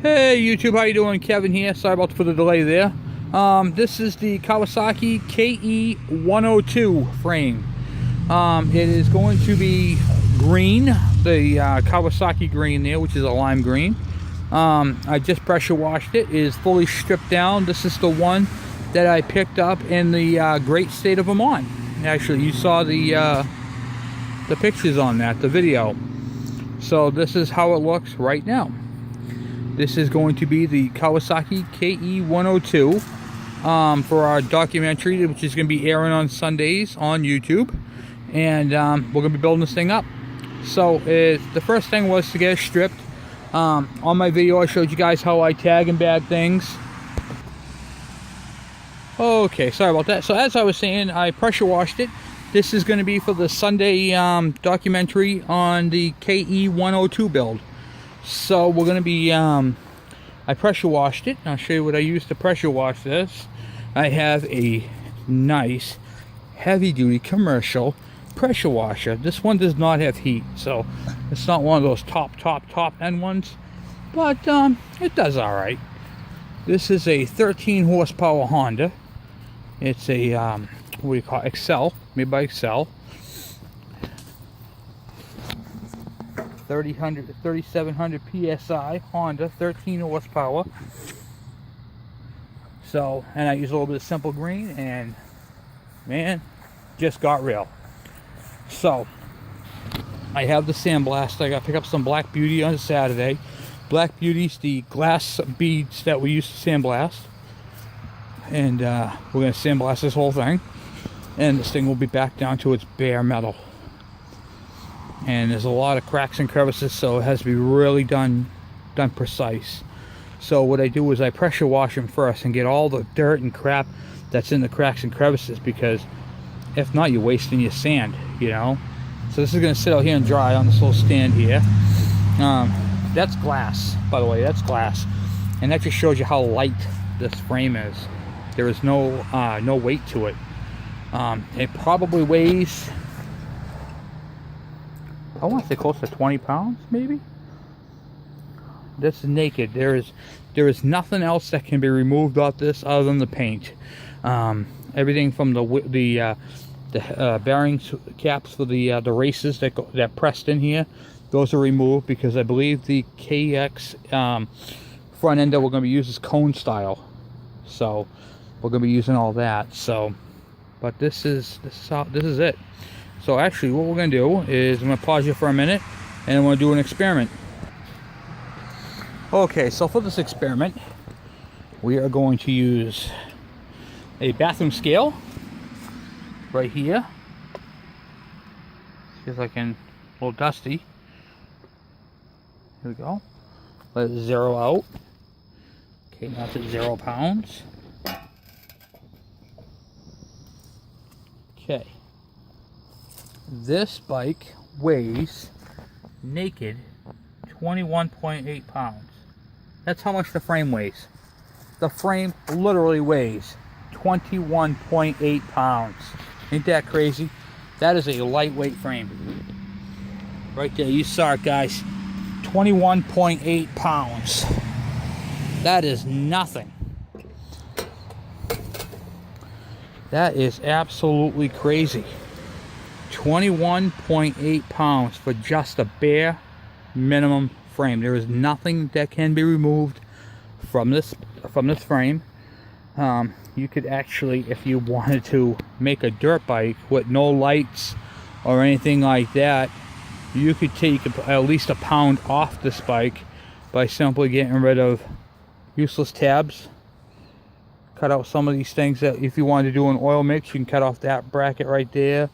Hey YouTube, how you doing? Kevin here. Sorry about the delay there. This is the Kawasaki KE102 frame. It is going to be green, the Kawasaki green there, which is a lime green. I just pressure washed it. It is fully stripped down. This is the one that I picked up in the great state of Vermont. Actually, you saw the pictures on that, the video. So this is how it looks right now. This is going to be the Kawasaki KE102 for our documentary, which is going to be airing on Sundays on YouTube. And we're going to be building this thing up. So the first thing was to get it stripped. On my video, I showed you guys how I tag and bag things. Okay, sorry about that. So as I was saying, I pressure washed it. This is going to be for the Sunday documentary on the KE102 build. So we're going to be, I pressure washed it. I'll show you what I used to pressure wash this. I have a nice heavy duty commercial pressure washer. This one does not have heat, so it's not one of those top end ones, but it does all right. This is a 13 horsepower Honda. It's a what do you call it? Excel, made by Excel. 3700 psi Honda, 13 horsepower. So, and I use a little bit of simple green, and man, just got real. So I have the sandblast. I got to pick up some Black Beauty on Saturday. Black Beauty's the glass beads that we use to sandblast, and we're going to sandblast this whole thing, and this thing will be back down to its bare metal. And there's a lot of cracks and crevices, so it has to be really done precise. So what I do is I pressure wash them first and get all the dirt and crap that's in the cracks and crevices, because if not, you're wasting your sand, you know. So this is going to sit out here and dry on this little stand here. That's glass, by the way. That's glass, and that just shows you how light this frame is. There is no weight to it. It probably weighs, I want to say close to 20 pounds, maybe. This is naked. There is nothing else that can be removed off this other than the paint. Everything from the bearing caps for the races that pressed in here, those are removed, because I believe the KX front end that we're going to be using is cone style. So we're going to be using all that. So, but this is it. So actually what we're going to do is I'm going to pause you for a minute, and I'm going to do an experiment. Okay, so for this experiment, we are going to use a bathroom scale right here. See if I can, a little dusty. Here we go. Let it zero out. Okay, now it's at 0 pounds. Okay. This bike weighs naked 21.8 pounds. That's how much the frame weighs. The frame literally weighs 21.8 pounds. Ain't that crazy? That is a lightweight frame. Right there, you saw it, guys. 21.8 pounds. That is nothing. That is absolutely crazy. 21.8 pounds for just a bare minimum frame. There is nothing that can be removed from this frame. You could actually, if you wanted to make a dirt bike with no lights or anything like that, you could take at least a pound off this bike by simply getting rid of useless tabs. Cut out some of these things that, if you wanted to do an oil mix, you can cut off that bracket right there.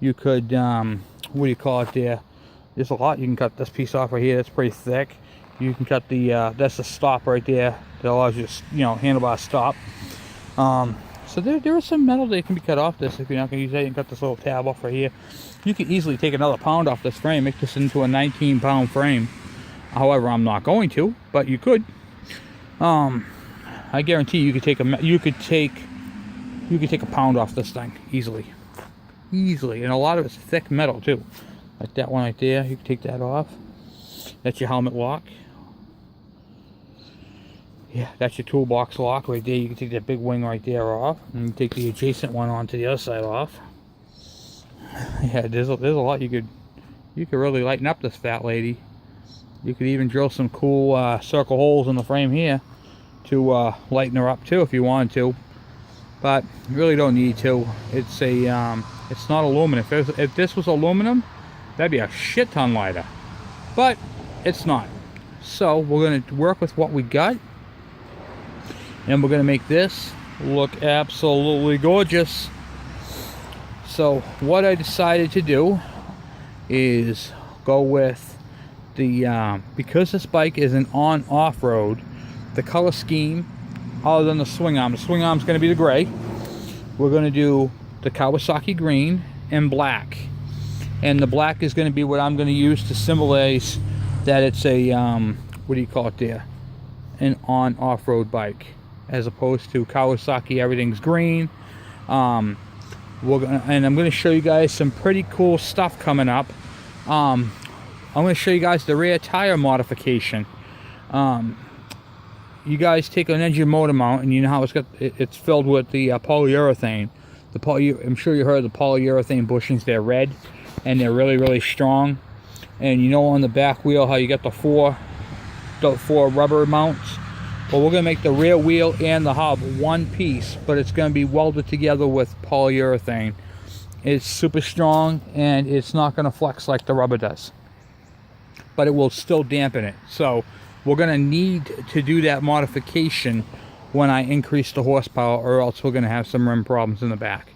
You could, what do you call it there? There's a lot. You can cut this piece off right here. That's pretty thick. You can cut the, that's the stop right there that allows you to, handlebar stop. So there is some metal that can be cut off this. If you're not going to use that, you can cut this little tab off right here. You can easily take another pound off this frame, make this into a 19-pound frame. However, I'm not going to, but you could. I guarantee you could take a pound off this thing easily. And a lot of it's thick metal too, like that one right there. You can take that off. That's your helmet lock. Yeah, that's your toolbox lock right there. You can take that big wing right there off, and you take the adjacent one onto the other side off. Yeah, there's a lot you could really lighten up this fat lady. You could even drill some cool circle holes in the frame here to lighten her up too if you wanted to, but you really don't need to. It's a it's not aluminum. If this was aluminum, that'd be a shit ton lighter, but it's not. So we're going to work with what we got, and we're going to make this look absolutely gorgeous. So what I decided to do is go with the because this bike is an on off-road, the color scheme other than the swing arm. The swing arm is going to be the gray. We're going to do the Kawasaki green and black, and the black is going to be what I'm going to use to symbolize that it's a what do you call it there, an on off-road bike, as opposed to Kawasaki everything's green. I'm going to show you guys some pretty cool stuff coming up. I'm going to show you guys the rear tire modification. You guys take an engine motor mount, and you know how it's filled with the polyurethane. I'm sure you heard the polyurethane bushings. They're red, and they're really, really strong. And you know on the back wheel how you got the four rubber mounts. Well, we're going to make the rear wheel and the hub one piece, but it's going to be welded together with polyurethane. It's super strong, and it's not going to flex like the rubber does, but it will still dampen it. So we're going to need to do that modification when I increase the horsepower, or else we're going to have some rim problems in the back.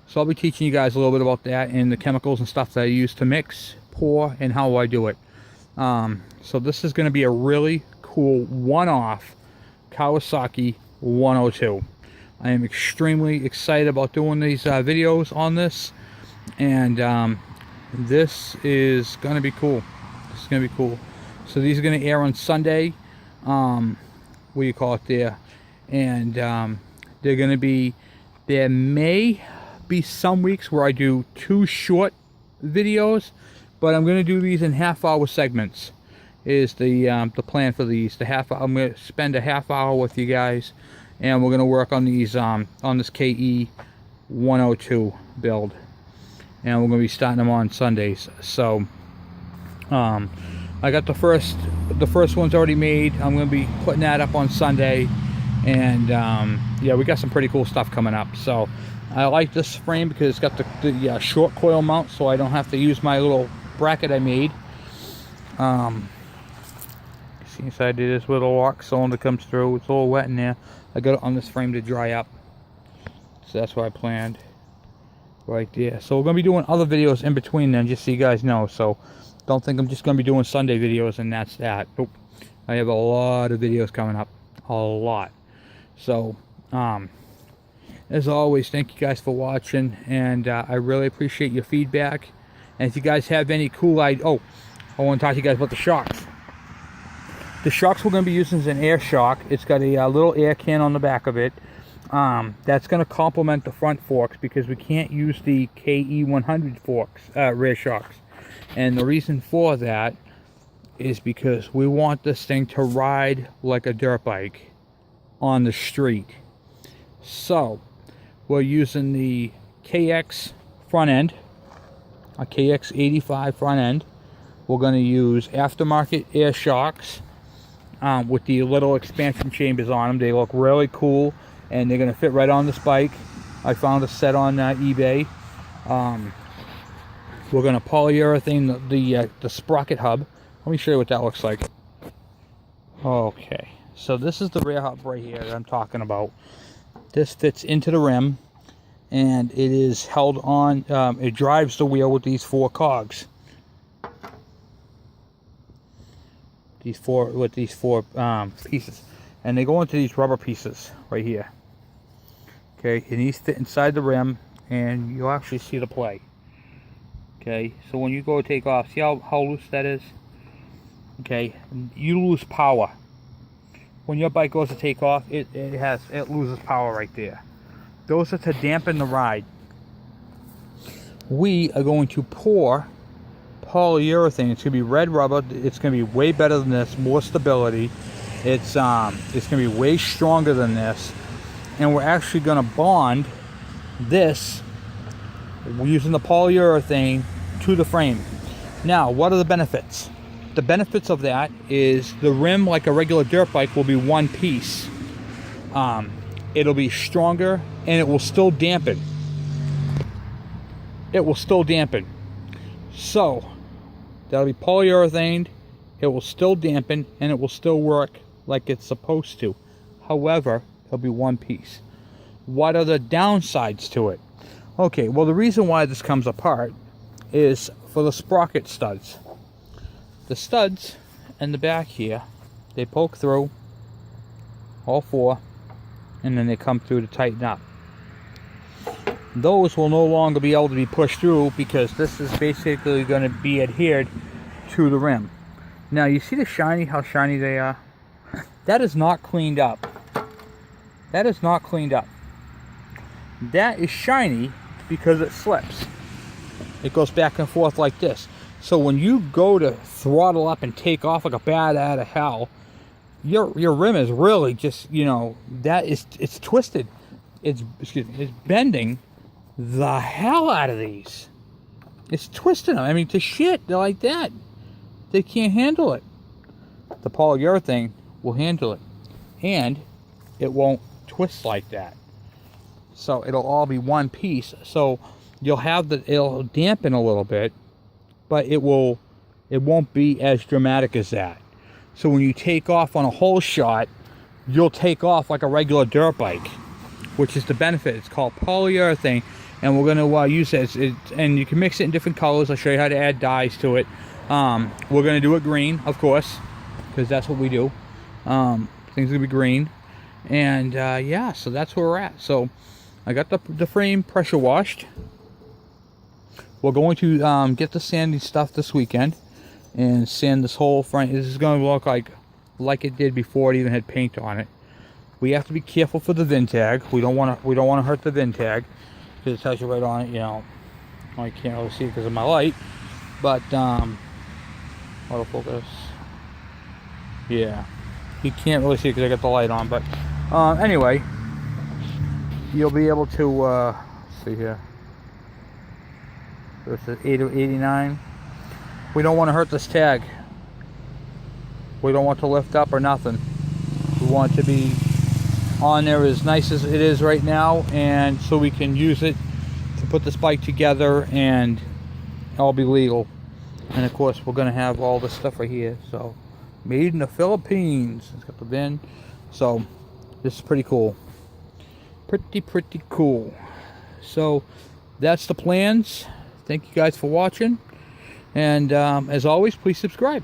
So I'll be teaching you guys a little bit about that and the chemicals and stuff that I use to mix, pour, and how I do it. So this is going to be a really cool one-off Kawasaki 102. I am extremely excited about doing these videos on this, and this is going to be cool. This is going to be cool. So these are going to air on Sunday. What do you call it there? And they're going to be, there may be some weeks where I do 2 short videos, but I'm going to do these in half-hour segments. Is the plan for these. I'm going to spend a half hour with you guys, and we're going to work on these on this KE102 build, and we're going to be starting them on Sundays. So I got the first one's already made. I'm going to be putting that up on Sunday, and yeah, we got some pretty cool stuff coming up. So I like this frame because it's got the short coil mount, so I don't have to use my little bracket I made. Inside this little lock cylinder comes through. It's a little wet in there. I got it on this frame to dry up, so that's what I planned right there. So we're going to be doing other videos in between then, just so you guys know. So don't think I'm just going to be doing Sunday videos and that's that. Nope. I have a lot of videos coming up. A lot. So as always, thank you guys for watching, and I really appreciate your feedback. And if you guys have any cool ideas, I want to talk to you guys about the shocks. The shocks we're going to be using is an air shock. It's got a little air can on the back of it. That's going to complement the front forks, because we can't use the KE100 forks, rear shocks. And the reason for that is because we want this thing to ride like a dirt bike on the street. So we're using the KX front end, a KX85 front end. We're going to use aftermarket air shocks with the little expansion chambers on them. They look really cool, and they're going to fit right on this bike. I found a set on eBay. We're going to polyurethane the sprocket hub. Let me show you what that looks like. Okay, so this is the rear hub right here that I'm talking about. This fits into the rim, and it is held on. It drives the wheel with these 4 cogs. These four pieces, and they go into these rubber pieces right here. Okay, and these fit inside the rim, and you'll actually see the play. Okay, so when you go to take off, see how loose that is? Okay, you lose power when your bike goes to take off. It loses power right there. Those are to dampen the ride. We are going to pour polyurethane. It's going to be red rubber. It's going to be way better than this, more stability. It's going to be way stronger than this, and we're actually going to bond this using the polyurethane to the frame. Now, what are the benefits? The benefits of that is the rim, like a regular dirt bike, will be one piece. It'll be stronger, and it will still dampen. It will still dampen. So that'll be polyurethane. It will still dampen, and it will still work like it's supposed to. However, it'll be one piece. What are the downsides to it? Okay, well, the reason why this comes apart is for the sprocket studs. The studs in the back here, they poke through, all four, and then they come through to tighten up. Those will no longer be able to be pushed through because this is basically going to be adhered to the rim. Now, you see how shiny they are? That is not cleaned up. That is not cleaned up. That is shiny because it slips. It goes back and forth like this. So when you go to throttle up and take off like a bat out of hell, your rim is really just, you know, it's twisted. It's bending the hell out of these. It's twisting them. I mean, to shit, they're like that. They can't handle it. The polyurethane will handle it, and it won't twist like that. So it'll all be one piece. So you'll have it'll dampen a little bit, but it won't be as dramatic as that. So when you take off on a hole shot, you'll take off like a regular dirt bike, which is the benefit. It's called polyurethane, and we're going to use it, and you can mix it in different colors. I'll show you how to add dyes to it. We're going to do it green, of course, because that's what we do. Things will be green, and yeah, so that's where we're at. So I got the frame pressure washed. We're going to get the sanding stuff this weekend and sand this whole frame. This is going to look like it did before it even had paint on it. We have to be careful for the VIN tag. We don't want to hurt the VIN tag because it tells you right on it. You know, I can't really see it because of my light, but autofocus. Yeah, you can't really see it because I got the light on. But anyway, you'll be able to let's see here. So it's 89. We don't want to hurt this tag. We don't want to lift up or nothing. We want it to be on there as nice as it is right now, and so we can use it to put this bike together and all be legal. And of course, we're going to have all this stuff right here. So, made in the Philippines. It's got the VIN. So, this is pretty cool. Pretty cool. So, that's the plans. Thank you guys for watching. And as always, please subscribe.